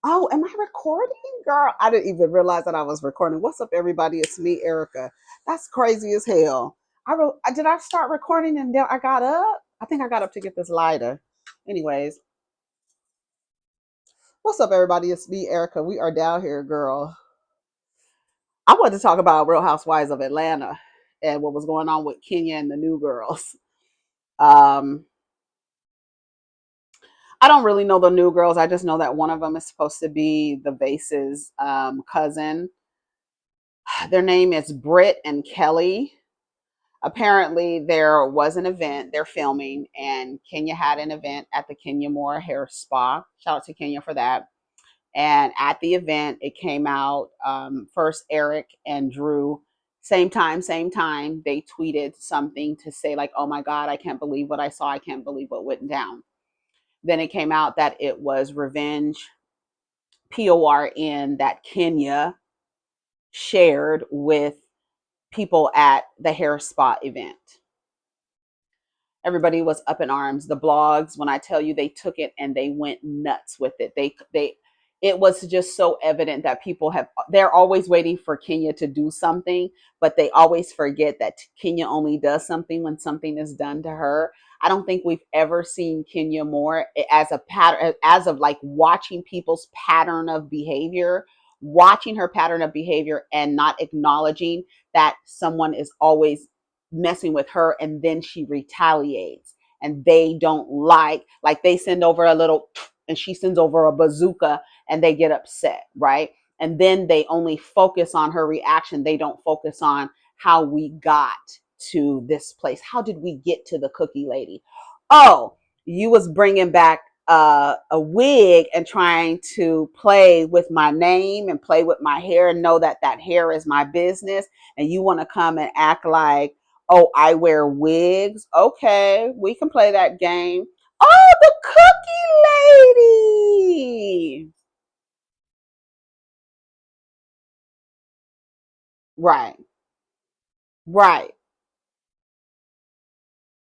Oh, am I recording? Girl, I didn't even realize that I was recording. What's up, everybody? It's me, Erica. That's crazy as hell. Did I start recording and then I got up? I think I got up to get this lighter. Anyways, what's up, everybody? It's me, Erica. We are down here, girl. I wanted to talk about Real Housewives of Atlanta and what was going on with Kenya and the new girls. Um, I don't really know the new girls. I just know that one of them is supposed to be the Vase's cousin. Their name is Britt and Kelly. Apparently, there was an event they're filming, and Kenya had an event at the Kenya Moore Hair Spa. Shout out to Kenya for that. And at the event, it came out first Eric and Drew, same time, same time. They tweeted something to say, like, oh my God, I can't believe what I saw. I can't believe what went down. Then it came out that it was revenge, PORN, that Kenya shared with people at the hair spa event. Everybody was up in arms. The blogs, when I tell you, they took it and they went nuts with it. It was just so evident that they're always waiting for Kenya to do something, but they always forget that Kenya only does something when something is done to her. I don't think we've ever seen Kenya Moore as a pattern, as of like watching people's pattern of behavior, watching her pattern of behavior and not acknowledging that someone is always messing with her, and then she retaliates, and they don't like they send over a little and she sends over a bazooka and they get upset, right? And then they only focus on her reaction. They don't focus on how we got to this place. How did we get to the cookie lady? Oh, you was bringing back a wig and trying to play with my name and play with my hair and know that that hair is my business, and you want to come and act like, oh, I wear wigs. Okay, we can play that game. Oh, the cookie lady. Right, right,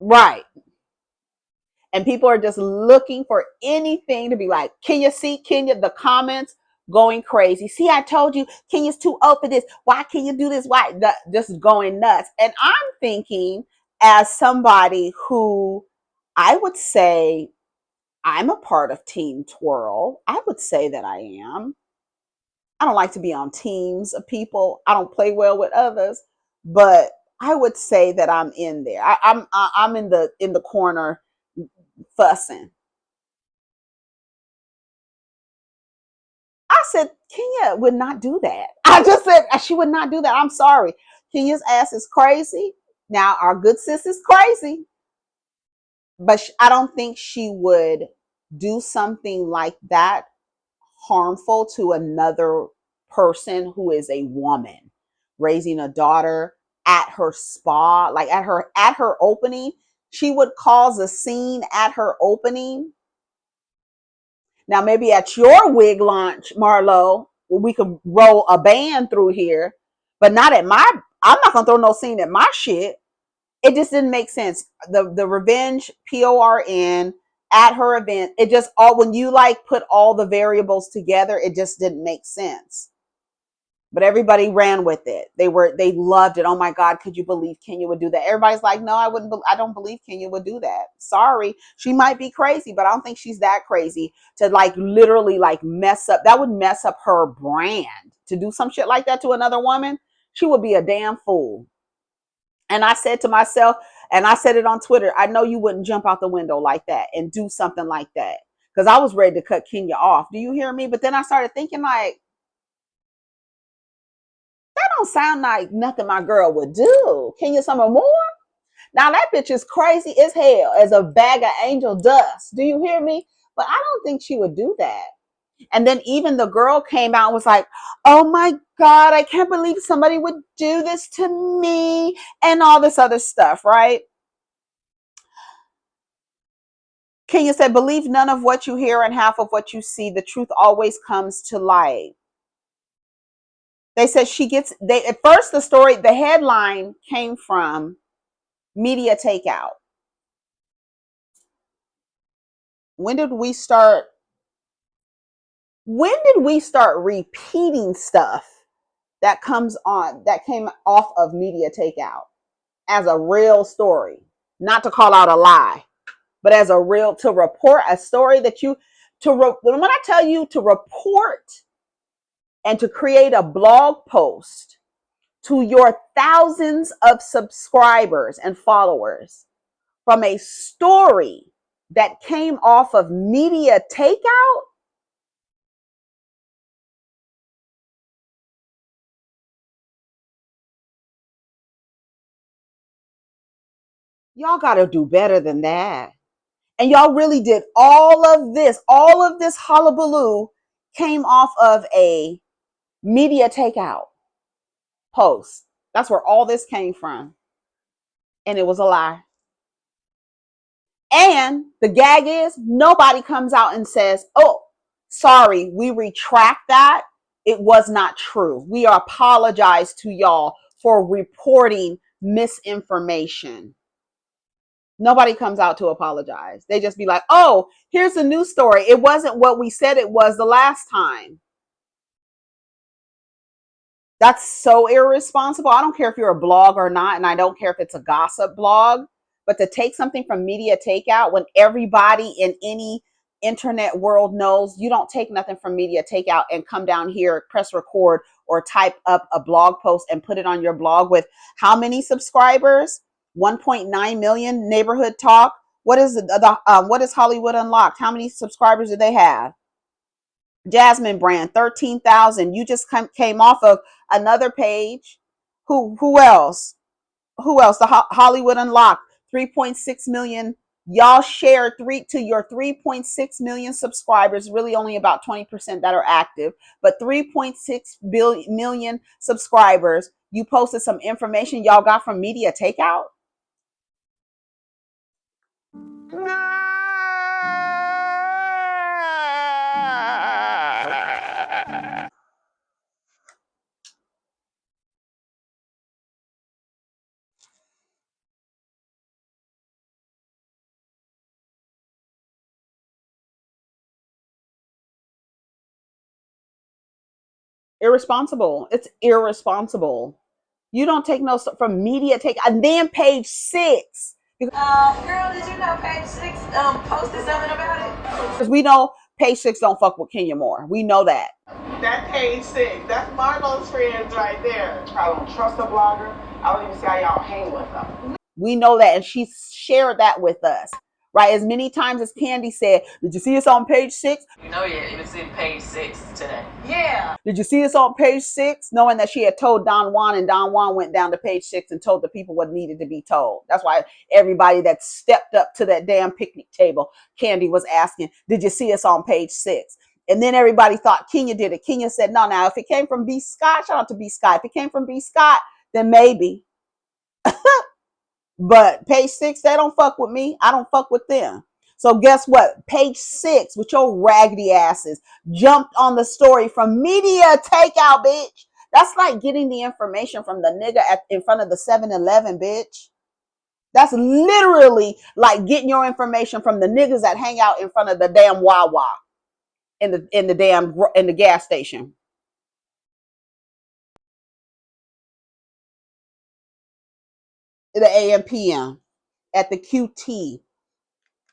right. And people are just looking for anything to be like, can you see Kenya? The comments going crazy. See, I told you Kenya's too old for this. Why can you do this? Why? Just going nuts. And I'm thinking, as somebody who I would say I'm a part of Team Twirl, I would say that I am. I don't like to be on teams of people. I don't play well with others, but I would say that I'm in there. I'm in the corner fussing. I said Kenya would not do that. I just said she would not do that. I'm sorry. Kenya's ass is crazy. Now our good sis is crazy, but I don't think she would do something like that harmful to another person who is a woman raising a daughter at her spa, like at her opening. She would cause a scene at her opening. Now maybe at your wig launch, Marlo, we could roll a band through here, but not at my. I'm not gonna throw no scene at my shit. It just didn't make sense. The revenge PORN at her event, it just all, when you like put all the variables together, it just didn't make sense. But everybody ran with it. They loved it. Oh my God, could you believe Kenya would do that? Everybody's like, no, I wouldn't. I don't believe Kenya would do that. Sorry, she might be crazy, but I don't think she's that crazy to like literally like mess up. That would mess up her brand to do some shit like that to another woman. She would be a damn fool. And I said to myself, and I said it on Twitter, I know you wouldn't jump out the window like that and do something like that. Because I was ready to cut Kenya off. Do you hear me? But then I started thinking, like, that don't sound like nothing my girl would do. Kenya Summer Moore? Now that bitch is crazy as hell, as a bag of angel dust. Do you hear me? But I don't think she would do that. And then even the girl came out and was like, oh my God, I can't believe somebody would do this to me and all this other stuff, right? Kenya said, believe none of what you hear and half of what you see. The truth always comes to light. They said at first the story, the headline came from Media Takeout. When did we start When did we start repeating stuff that came off of media takeout as a real story? Not to call out a lie, but as a real, to report a story that when I tell you to report and to create a blog post to your thousands of subscribers and followers from a story that came off of media takeout, y'all got to do better than that. And y'all really did all of this hullabaloo came off of a media takeout post. That's where all this came from. And it was a lie. And the gag is nobody comes out and says, oh, sorry, we retract that. It was not true. We apologize to y'all for reporting misinformation. Nobody comes out to apologize. They just be like, oh, here's a new story. It wasn't what we said it was the last time. That's so irresponsible. I don't care if you're a blog or not, and I don't care if it's a gossip blog, but to take something from media takeout when everybody in any internet world knows you don't take nothing from media takeout and come down here, press record, or type up a blog post and put it on your blog with how many subscribers? 1.9 million. Neighborhood Talk. What is what is Hollywood Unlocked? How many subscribers do they have? Jasmine Brand, 13,000. You just came off of another page. Who else? Who else? The Hollywood Unlocked, 3.6 million. Y'all share to your 3.6 million subscribers, really only about 20% that are active, but 3.6 million subscribers. You posted some information y'all got from media takeout. Irresponsible. It's irresponsible. You don't take no from media take, and then page 6. Girl, did you know page 6 posted something about it? Because we know page 6 don't fuck with Kenya Moore. We know that. That page 6, that's Marlo's friends right there. I don't trust a blogger. I don't even see how y'all hang with them. We know that, and she shared that with us. Right, as many times as Candy said, did you see us on page 6? You know, yeah, it was in page 6 today. Yeah. Did you see us on page 6? Knowing that she had told Don Juan, and Don Juan went down to page 6 and told the people what needed to be told. That's why everybody that stepped up to that damn picnic table, Candy was asking, did you see us on page 6? And then everybody thought Kenya did it. Kenya said, no, now, if it came from B. Scott, shout out to B. Scott. If it came from B. Scott, then maybe. But page 6, they don't fuck with me. I don't fuck with them. So guess what? Page 6, with your raggedy asses, jumped on the story from media takeout, bitch. That's like getting the information from the nigga in front of the 7-Eleven, bitch. That's literally like getting your information from the niggas that hang out in front of the damn Wawa in the gas station. The AM PM at the QT.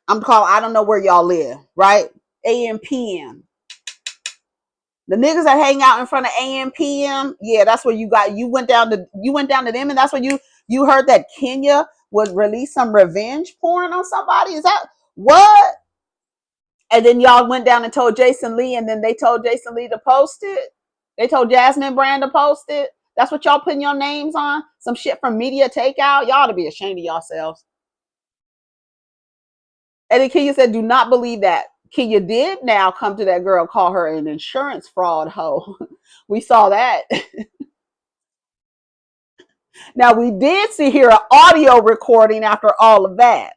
I don't know where y'all live, right? AM PM. The niggas that hang out in front of AM PM, yeah, that's where you went down to them, and that's where you heard that Kenya would release some revenge porn on somebody. Is that what? And then y'all went down and told Jason Lee, and then they told Jason Lee to post it. They told Jasmine Brand to post it. That's what y'all putting your names on? Some shit from media takeout? Y'all ought to be ashamed of yourselves. And then Kenya said, do not believe that. Kenya did now come to that girl, call her an insurance fraud hoe. We saw that. Now, we did hear an audio recording after all of that.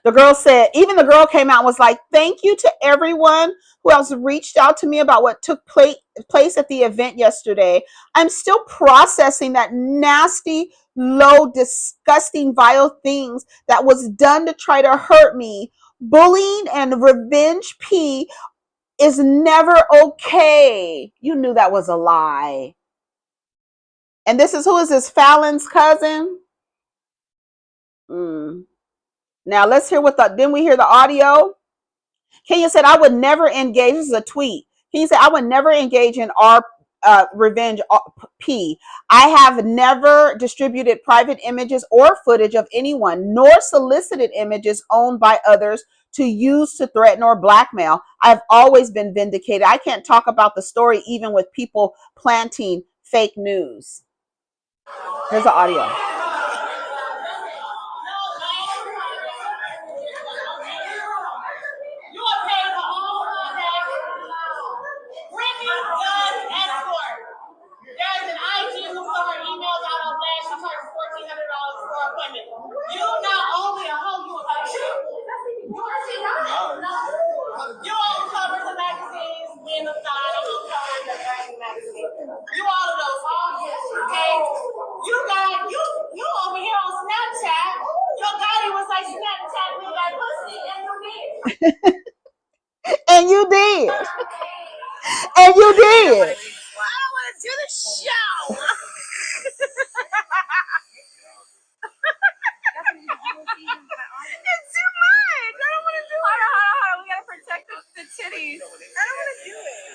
The girl said, even the girl came out and was like, thank you to everyone who has reached out to me about what took place at the event yesterday. I'm still processing that nasty, low, disgusting, vile things that was done to try to hurt me. Bullying and revenge P is never okay. You knew that was a lie. And this is, who is this? Fallon's cousin? Now let's hear then we hear the audio. Kenya said, I would never engage. This is a tweet. Kenya said, I would never engage in revenge P. I have never distributed private images or footage of anyone, nor solicited images owned by others to use to threaten or blackmail. I've always been vindicated. I can't talk about the story even with people planting fake news. Here's the audio. There's an ageism for her emails out on flash. She charges $1,400 for an appointment. You not only a hoe, you a bitch. You own covers of magazines, in the side, I'm on covers of magazines. You all of those, okay? You over here on Snapchat. Your daddy was like Snapchat me that pussy, and you did. And you did. And you did. I don't want to do the show. It's too much. I don't want to do it. Hold on. We gotta protect the titties. I don't want to do it.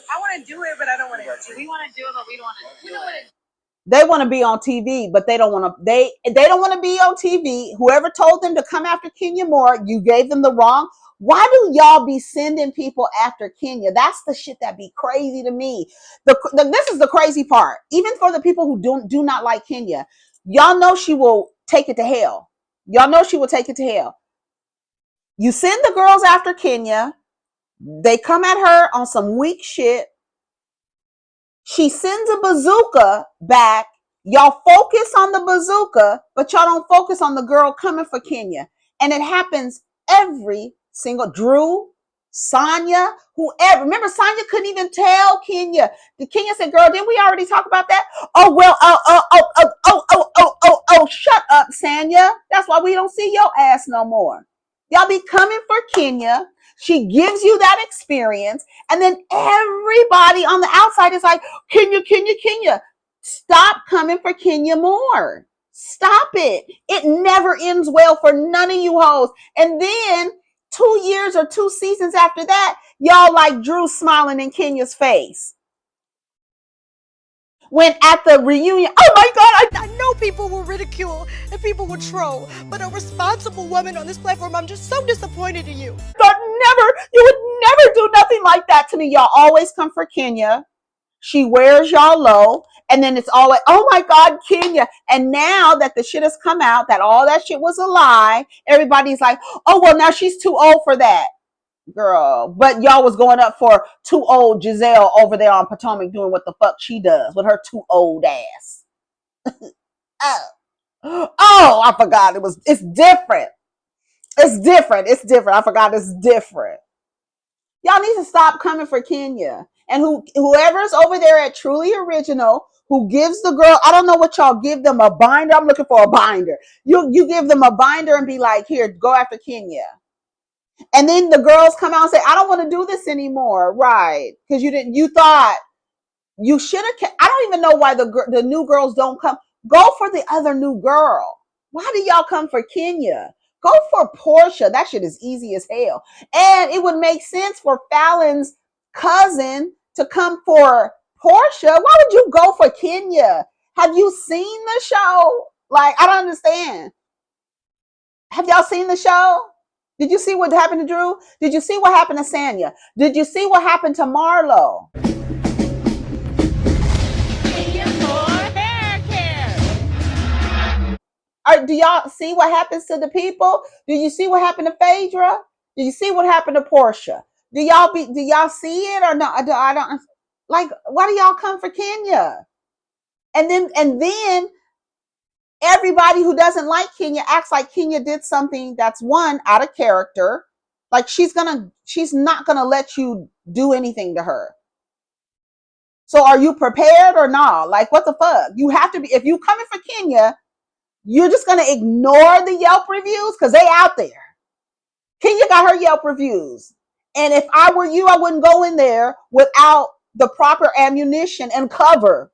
I want to do it, but I don't want to do it. We want to do it, but we don't want to do it. They want to be on TV, but they don't want to. They don't want to be on TV. Whoever told them to come after Kenya Moore, you gave them the wrong. Why do y'all be sending people after Kenya? That's the shit that be crazy to me. This is the crazy part. Even for the people who do not like Kenya, y'all know she will take it to hell. Y'all know she will take it to hell. You send the girls after Kenya. They come at her on some weak shit. She sends a bazooka back. Y'all focus on the bazooka, but y'all don't focus on the girl coming for Kenya. And it happens every single Drew, Sonya, whoever. Remember, Sonya couldn't even tell Kenya. The Kenya said, girl, didn't we already talk about that? Oh, well, shut up, Sonya. That's why we don't see your ass no more. Y'all be coming for Kenya. She gives you that experience. And then everybody on the outside is like, Kenya. Stop coming for Kenya Moore. Stop it. It never ends well for none of you hoes. And then 2 years or 2 seasons after that, y'all like Drew smiling in Kenya's face. When at the reunion, oh my God, I know people will ridicule and people will troll, but a responsible woman on this platform, I'm just so disappointed in you. You would never do nothing like that to me. Y'all always come for Kenya. She wears y'all low. And then it's always, oh my God, Kenya. And now that the shit has come out, that all that shit was a lie, everybody's like, oh, well, now she's too old for that. Girl, but y'all was going up for too old Giselle over there on Potomac doing what the fuck she does with her too old ass. Oh, I forgot it's different. It's different. I forgot it's different. Y'all need to stop coming for Kenya. And whoever's over there at Truly Original, who gives the girl, I don't know what y'all give them, a binder. I'm looking for a binder. You give them a binder and be like, here, go after Kenya. And then the girls come out and say, I don't want to do this anymore. Right. Because you thought you should have. I don't even know why the new girls don't come. Go for the other new girl. Why do y'all come for Kenya? Go for Portia. That shit is easy as hell. And it would make sense for Fallon's cousin to come for Portia. Why would you go for Kenya? Have you seen the show? Like, I don't understand. Have y'all seen the show? Did you see what happened to Drew? Did you see what happened to Sanya? Did you see what happened to Marlo? Do y'all see what happens to the people? Do you see what happened to Phaedra? Do you see what happened to Portia? Do y'all see it or no? I don't like. Why do y'all come for Kenya? And then everybody who doesn't like Kenya acts like Kenya did something that's one out of character. Like she's not gonna let you do anything to her. So are you prepared or not? Like what the fuck? You have to be. If you coming for Kenya, you're just gonna ignore the Yelp reviews because they out there. Kenya got her Yelp reviews. And if I were you, I wouldn't go in there without the proper ammunition and cover.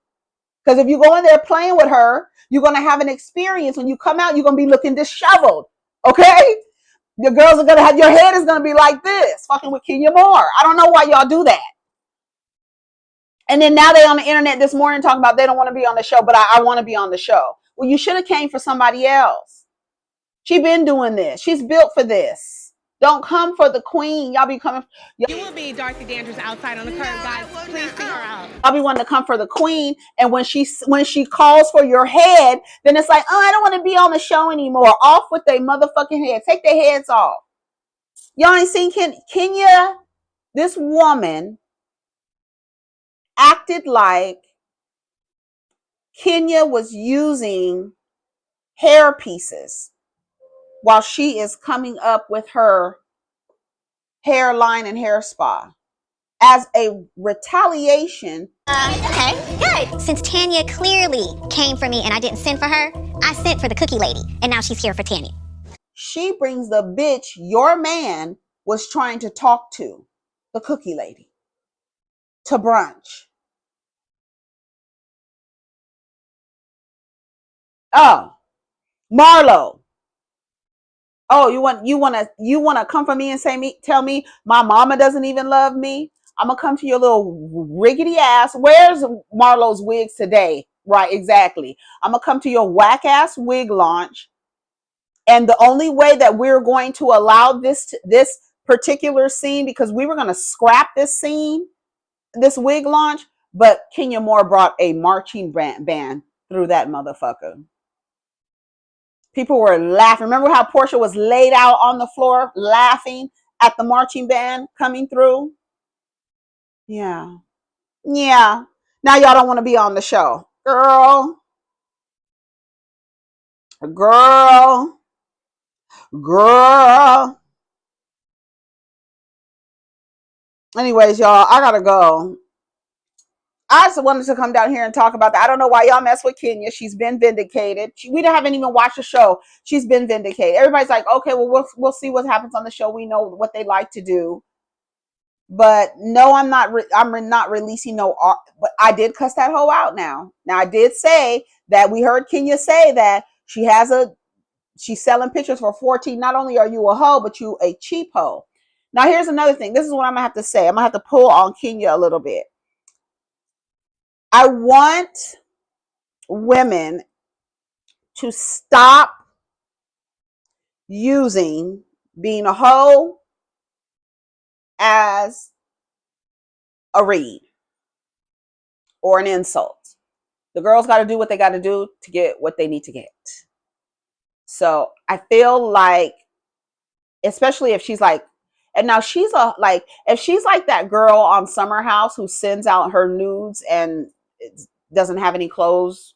Because if you go in there playing with her, you're going to have an experience. When you come out, you're going to be looking disheveled. Okay? Your girls are going to have, your head is going to be like this, fucking with Kenya Moore. I don't know why y'all do that. And then now they on the internet this morning talking about they don't want to be on the show, but I want to be on the show. Well, you should have came for somebody else. She been doing this. She's built for this. Don't come for the queen. Y'all be coming. You will be Darcy Dandridge outside on the curb, guys. Please see her out. Y'all be wanting to come for the queen, and when she calls for your head, then it's like, oh, I don't want to be on the show anymore. Off with their motherfucking head. Take their heads off. Y'all ain't seen Kenya. This woman acted like Kenya was using hair pieces while she is coming up with her hairline and hair spa as a retaliation. Okay, good. Since Tanya clearly came for me and I didn't send for her, I sent for the cookie lady, and now she's here for Tanya. She brings the bitch your man was trying to talk to, the cookie lady, to brunch. Oh, Marlo. Oh, you want to come for me and tell me my mama doesn't even love me? I'm gonna come to your little riggedy ass. Where's Marlo's wigs today? Right, exactly. I'm gonna come to your whack ass wig launch, and the only way that we're going to allow this particular scene, because we were gonna scrap this scene, this wig launch, but Kenya Moore brought a marching band through that motherfucker. People were laughing. Remember how Portia was laid out on the floor laughing at the marching band coming through? Yeah. Yeah. Now y'all don't want to be on the show. Girl. Anyways, y'all, I gotta go. I just wanted to come down here and talk about that. I don't know why y'all mess with Kenya. She's been vindicated. We haven't even watched the show. She's been vindicated. Everybody's like, okay, well, we'll see what happens on the show. We know what they like to do. But no, I'm not releasing no art. But I did cuss that hoe out now. Now, I did say that we heard Kenya say that she's selling pictures for 14. Not only are you a hoe, but you a cheap hoe. Now, here's another thing. This is what I'm going to have to say. I'm going to have to pull on Kenya a little bit. I want women to stop using being a hoe as a read or an insult. The girls got to do what they got to do to get what they need to get. So I feel like, especially if she's like, and now she's if she's like that girl on Summer House who sends out her nudes and doesn't have any clothes,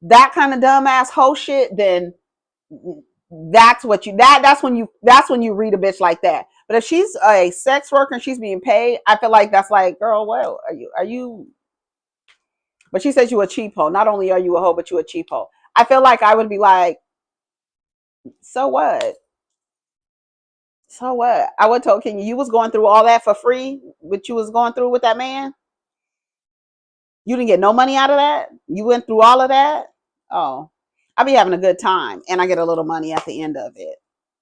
that kind of dumbass hoe shit, then that's when you read a bitch like that. But if she's a sex worker and she's being paid, I feel like that's like, girl, well, are you? But she says you a cheap hoe. Not only are you a hoe, but you a cheap hoe. I feel like I would be like, so what? So what? I would tell Kenya, you was going through all that for free, what you was going through with that man. You didn't get no money out of that. You went through all of that. Oh, I be having a good time, and I get a little money at the end of it.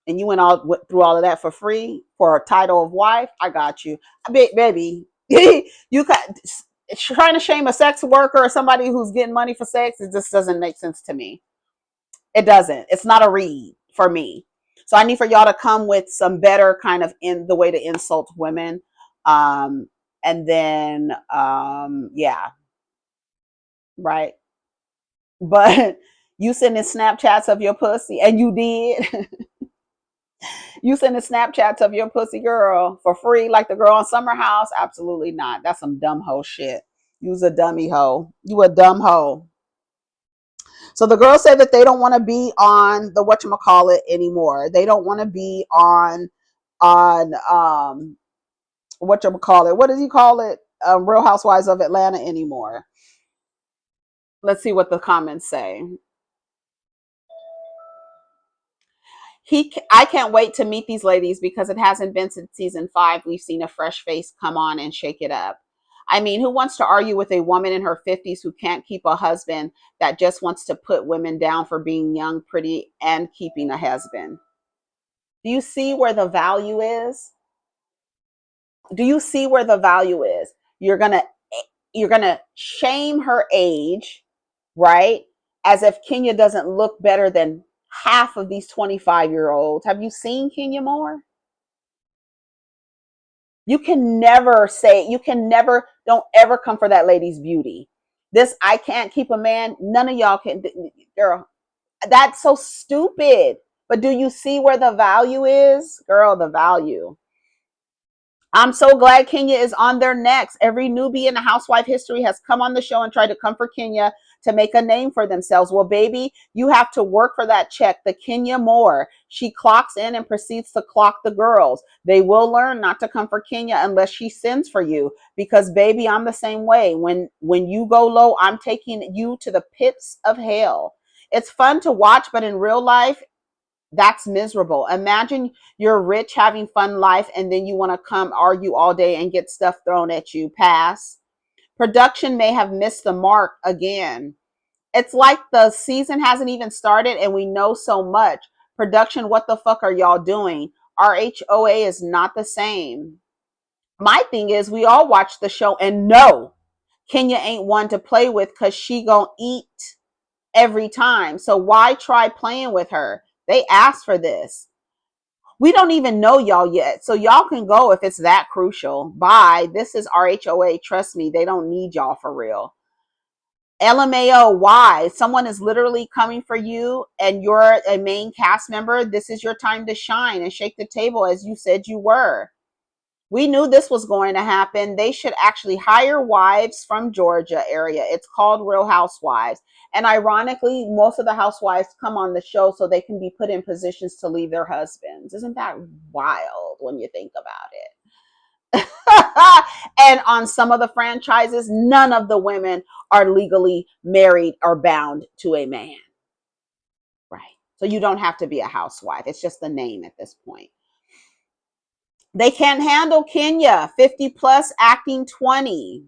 And you went through all of that for free for a title of wife. I got you, baby. You got trying to shame a sex worker or somebody who's getting money for sex. It just doesn't make sense to me. It doesn't. It's not a read for me. So I need for y'all to come with some better kind of in the way to insult women. And then, yeah. Right. But you sending Snapchats of your pussy, and you did. You sending Snapchats of your pussy, girl, for free like the girl on Summer House? Absolutely not. That's some dumb hoe shit. You's a dummy hoe. You a dumb hoe. So the girls said that they don't want to be on the whatchamacallit anymore. They don't want to be on whatchamacallit. What does he call it? Real Housewives of Atlanta anymore. Let's see what the comments say. I can't wait to meet these ladies because it hasn't been since season 5 we've seen a fresh face come on and shake it up. I mean, who wants to argue with a woman in her 50s who can't keep a husband that just wants to put women down for being young, pretty, and keeping a husband? Do you see where the value is? Do you see where the value is? You're going to shame her age, right? As if Kenya doesn't look better than half of these 25-year-olds. Have you seen Kenya Moore? You can never don't ever come for that lady's beauty. This, I can't keep a man. None of y'all can. Girl, that's so stupid. But do you see where the value is? Girl, the value. I'm so glad Kenya is on their necks. Every newbie in the housewife history has come on the show and tried to comfort Kenya to make a name for themselves. Well, baby, you have to work for that check. The Kenya Moore, she clocks in and proceeds to clock the girls. They will learn not to come for Kenya unless she sends for you. Because, baby, I'm the same way. When you go low, I'm taking you to the pits of hell. It's fun to watch, but in real life, that's miserable. Imagine you're rich, having fun life, and then you want to come argue all day and get stuff thrown at you. Pass. Production may have missed the mark again. It's like the season hasn't even started and we know so much. Production, what the fuck are y'all doing? RHOA is not the same. My thing is, we all watch the show and know Kenya ain't one to play with because she gonna eat every time. So why try playing with her? They asked for this. We don't even know y'all yet. So y'all can go if it's that crucial. Bye. This is RHOA. Trust me, they don't need y'all for real. LMAO, why? Someone is literally coming for you and you're a main cast member. This is your time to shine and shake the table as you said you were. We knew this was going to happen. They should actually hire wives from Georgia area. It's called Real Housewives. And ironically, most of the housewives come on the show so they can be put in positions to leave their husbands. Isn't that wild when you think about it? And on some of the franchises, none of the women are legally married or bound to a man. Right. So you don't have to be a housewife. It's just the name at this point. They can't handle Kenya, 50 plus, acting 20.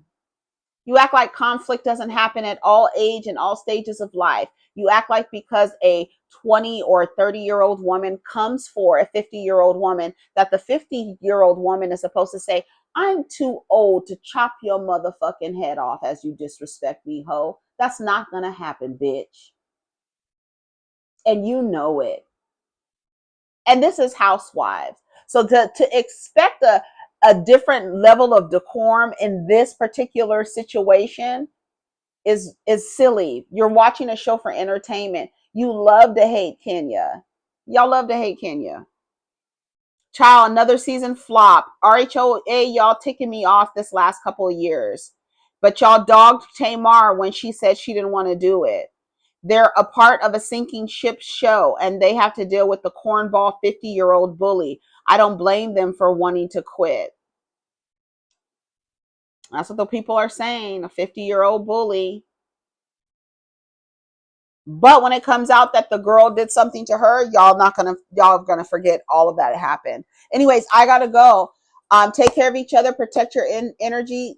You act like conflict doesn't happen at all age and all stages of life. You act like because a 20 or 30-year-old woman comes for a 50-year-old woman, that the 50-year-old woman is supposed to say, I'm too old to chop your motherfucking head off as you disrespect me, ho. That's not going to happen, bitch. And you know it. And this is Housewives. So to expect a different level of decorum in this particular situation is silly. You're watching a show for entertainment. You love to hate Kenya. Y'all love to hate Kenya. Child, another season flop. RHOA, y'all ticking me off this last couple of years. But y'all dogged Tamar when she said she didn't want to do it. They're a part of a sinking ship show, and they have to deal with the cornball 50-year-old bully. I don't blame them for wanting to quit. That's what the people are saying, a 50-year-old bully. But when it comes out that the girl did something to her, y'all gonna forget all of that happened. Anyways, I gotta go. Take care of each other, protect your energy.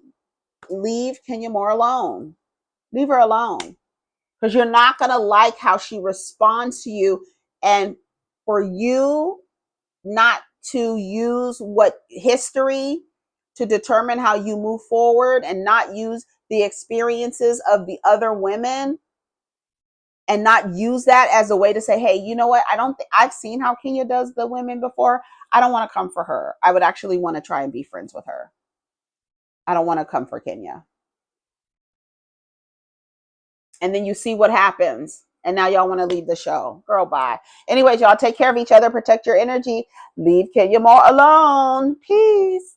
Leave Kenya Moore alone. Leave her alone. Because you're not going to like how she responds to you. And for you not to use what history to determine how you move forward and not use the experiences of the other women and not use that as a way to say, hey, you know what? I've seen how Kenya does the women before. I don't want to come for her. I would actually want to try and be friends with her. I don't want to come for Kenya. And then you see what happens. And now y'all want to leave the show. Girl, bye. Anyways, y'all take care of each other. Protect your energy. Leave Kenya Moore alone. Peace.